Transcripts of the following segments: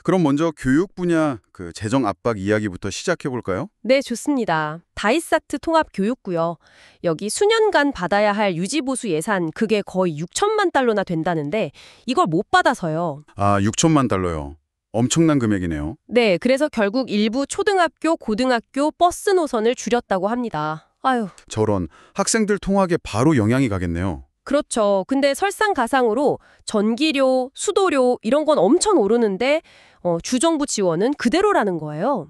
그럼 먼저 교육 분야 재정 압박 이야기부터 시작해 볼까요? 네, 좋습니다. 다이사트 통합교육고요. 여기 수년간 받아야 할 유지보수 예산 그게 거의 6천만 달러나 된다는데 이걸 못 받아서요. 아, 6천만 달러요. 엄청난 금액이네요. 네, 그래서 결국 일부 초등학교, 고등학교 버스 노선을 줄였다고 합니다. 아유, 저런 학생들 통학에 바로 영향이 가겠네요. 그렇죠. 근데 설상가상으로 전기료, 수도료 이런 건 엄청 오르는데 주정부 지원은 그대로라는 거예요.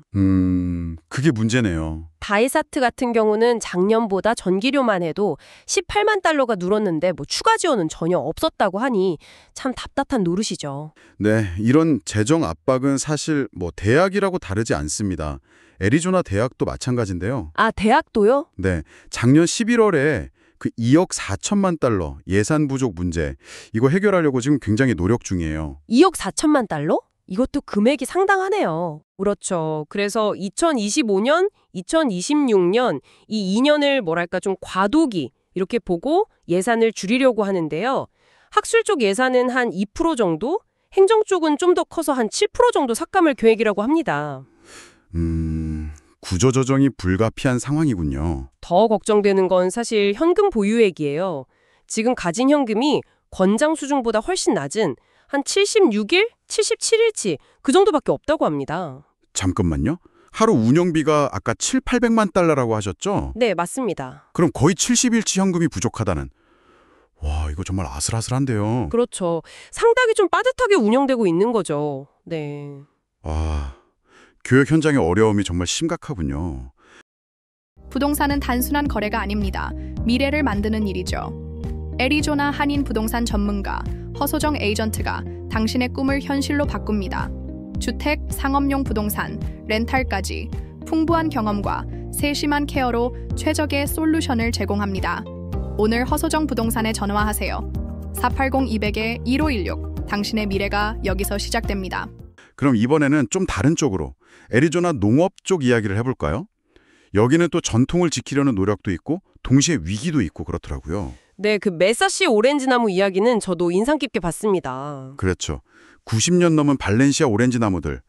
그게 문제네요. 다이사트 같은 경우는 작년보다 전기료만 해도 18만 달러가 늘었는데 추가 지원은 전혀 없었다고 하니 참 답답한 노릇이죠. 네, 이런 재정 압박은 사실 대학이라고 다르지 않습니다. 애리조나 대학도 마찬가지인데요. 아, 대학도요? 네, 작년 11월에 2억 4천만 달러 예산 부족 문제, 이거 해결하려고 지금 굉장히 노력 중이에요. 2억 4천만 달러? 이것도 금액이 상당하네요. 그렇죠. 그래서 2025년, 2026년 이 2년을 좀 과도기 이렇게 보고 예산을 줄이려고 하는데요. 학술 쪽 예산은 한 2% 정도, 행정 쪽은 좀 더 커서 한 7% 정도 삭감을 계획이라고 합니다. 구조조정이 불가피한 상황이군요. 더 걱정되는 건 사실 현금 보유액이에요. 지금 가진 현금이 권장 수준보다 훨씬 낮은 한 76일, 77일치 그 정도밖에 없다고 합니다. 잠깐만요. 하루 운영비가 아까 800만 달러라고 하셨죠? 네, 맞습니다. 그럼 거의 70일치 현금이 부족하다는. 와, 이거 정말 아슬아슬한데요. 그렇죠. 상당히 좀 빠듯하게 운영되고 있는 거죠. 네. 와, 교육 현장의 어려움이 정말 심각하군요. 부동산은 단순한 거래가 아닙니다. 미래를 만드는 일이죠. 애리조나 한인 부동산 전문가 허소정 에이전트가 당신의 꿈을 현실로 바꿉니다. 주택, 상업용 부동산, 렌탈까지 풍부한 경험과 세심한 케어로 최적의 솔루션을 제공합니다. 오늘 허소정 부동산에 전화하세요. 480-200-1516. 당신의 미래가 여기서 시작됩니다. 그럼 이번에는 좀 다른 쪽으로 애리조나 농업 쪽 이야기를 해볼까요? 여기는 또 전통을 지키려는 노력도 있고 동시에 위기도 있고 그렇더라고요. 네, 메사시 오렌지 나무 이야기는 저도 인상 깊게 봤습니다. 그렇죠. 90년 넘은 발렌시아 오렌지 나무들,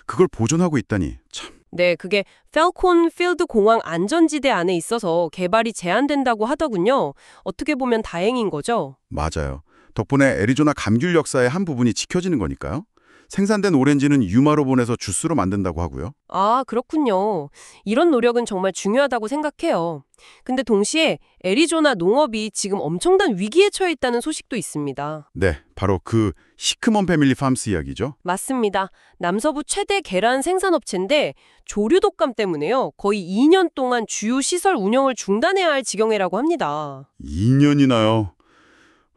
그걸 보존하고 있다니 참. 네, 그게 펠콘 필드 공항 안전지대 안에 있어서 개발이 제한된다고 하더군요. 어떻게 보면 다행인 거죠. 맞아요. 덕분에 애리조나 감귤 역사의 한 부분이 지켜지는 거니까요. 생산된 오렌지는 유마로 보내서 주스로 만든다고 하고요. 아, 그렇군요. 이런 노력은 정말 중요하다고 생각해요. 근데 동시에 애리조나 농업이 지금 엄청난 위기에 처해 있다는 소식도 있습니다. 네, 바로 시크먼 패밀리 팜스 이야기죠. 맞습니다. 남서부 최대 계란 생산업체인데 조류 독감 때문에요. 거의 2년 동안 주요 시설 운영을 중단해야 할 지경이라고 합니다. 2년이나요?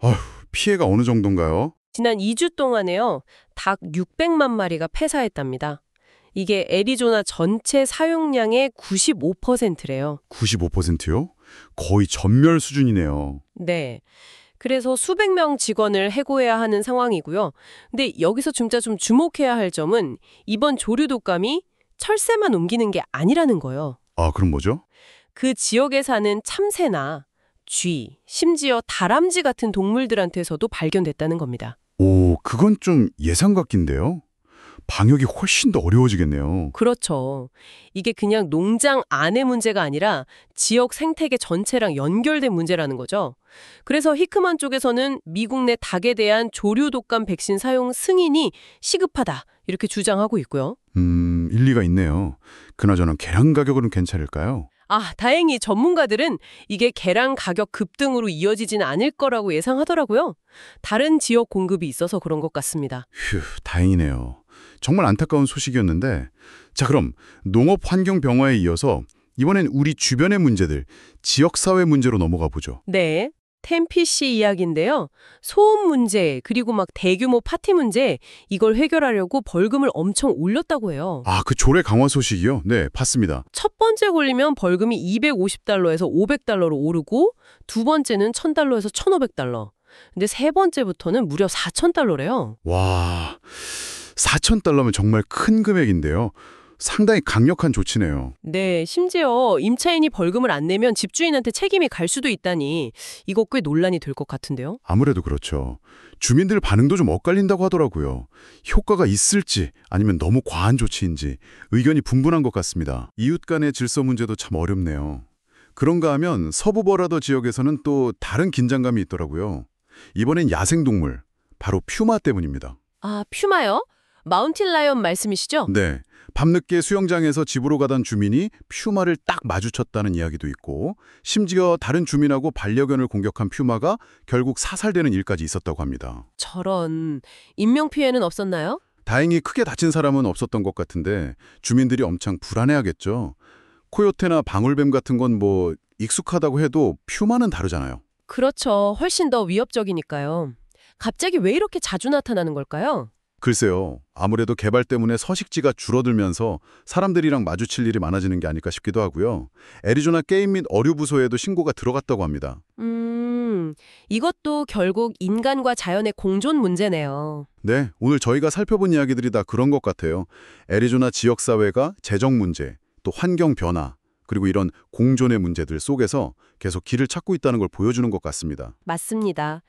어휴, 피해가 어느 정도인가요? 지난 2주 동안에요. 닭 600만 마리가 폐사했답니다. 이게 애리조나 전체 사용량의 95%래요. 95%요? 거의 전멸 수준이네요. 네. 그래서 수백 명 직원을 해고해야 하는 상황이고요. 근데 여기서 진짜 좀 주목해야 할 점은 이번 조류 독감이 철새만 옮기는 게 아니라는 거예요. 아, 그럼 뭐죠? 그 지역에 사는 참새나 쥐, 심지어 다람쥐 같은 동물들한테서도 발견됐다는 겁니다. 오, 그건 좀 예상 같긴데요. 방역이 훨씬 더 어려워지겠네요. 그렇죠. 이게 그냥 농장 안의 문제가 아니라 지역 생태계 전체랑 연결된 문제라는 거죠. 그래서 히크만 쪽에서는 미국 내 닭에 대한 조류 독감 백신 사용 승인이 시급하다 이렇게 주장하고 있고요. 일리가 있네요. 그나저나 계란 가격은 괜찮을까요? 아, 다행히 전문가들은 이게 계란 가격 급등으로 이어지진 않을 거라고 예상하더라고요. 다른 지역 공급이 있어서 그런 것 같습니다. 휴, 다행이네요. 정말 안타까운 소식이었는데, 자, 그럼 농업 환경 병화에 이어서 이번엔 우리 주변의 문제들, 지역사회 문제로 넘어가 보죠. 네. 템피시 이야기인데요. 소음 문제 그리고 대규모 파티 문제 이걸 해결하려고 벌금을 엄청 올렸다고 해요. 아, 그 조례 강화 소식이요? 네, 봤습니다. 첫 번째 걸리면 벌금이 250달러에서 500달러로 오르고 두 번째는 1000달러에서 1500달러. 근데 세 번째부터는 무려 4000달러래요. 와, 4,000달러면 정말 큰 금액인데요. 상당히 강력한 조치네요. 네, 심지어 임차인이 벌금을 안 내면 집주인한테 책임이 갈 수도 있다니 이거 꽤 논란이 될 것 같은데요. 아무래도 그렇죠. 주민들 반응도 좀 엇갈린다고 하더라고요. 효과가 있을지 아니면 너무 과한 조치인지 의견이 분분한 것 같습니다. 이웃 간의 질서 문제도 참 어렵네요. 그런가 하면 서부 버라더 지역에서는 또 다른 긴장감이 있더라고요. 이번엔 야생동물, 바로 퓨마 때문입니다. 아, 퓨마요? 마운틴 라이언 말씀이시죠? 네, 밤늦게 수영장에서 집으로 가던 주민이 퓨마를 딱 마주쳤다는 이야기도 있고 심지어 다른 주민하고 반려견을 공격한 퓨마가 결국 사살되는 일까지 있었다고 합니다. 저런, 인명피해는 없었나요? 다행히 크게 다친 사람은 없었던 것 같은데 주민들이 엄청 불안해하겠죠. 코요테나 방울뱀 같은 건 뭐 익숙하다고 해도 퓨마는 다르잖아요. 그렇죠. 훨씬 더 위협적이니까요. 갑자기 왜 이렇게 자주 나타나는 걸까요? 글쎄요. 아무래도 개발 때문에 서식지가 줄어들면서 사람들이랑 마주칠 일이 많아지는 게 아닐까 싶기도 하고요. 애리조나 게임 및 어류 부서에도 신고가 들어갔다고 합니다. 이것도 결국 인간과 자연의 공존 문제네요. 네, 오늘 저희가 살펴본 이야기들이 다 그런 것 같아요. 애리조나 지역사회가 재정 문제, 또 환경 변화, 그리고 이런 공존의 문제들 속에서 계속 길을 찾고 있다는 걸 보여주는 것 같습니다. 맞습니다.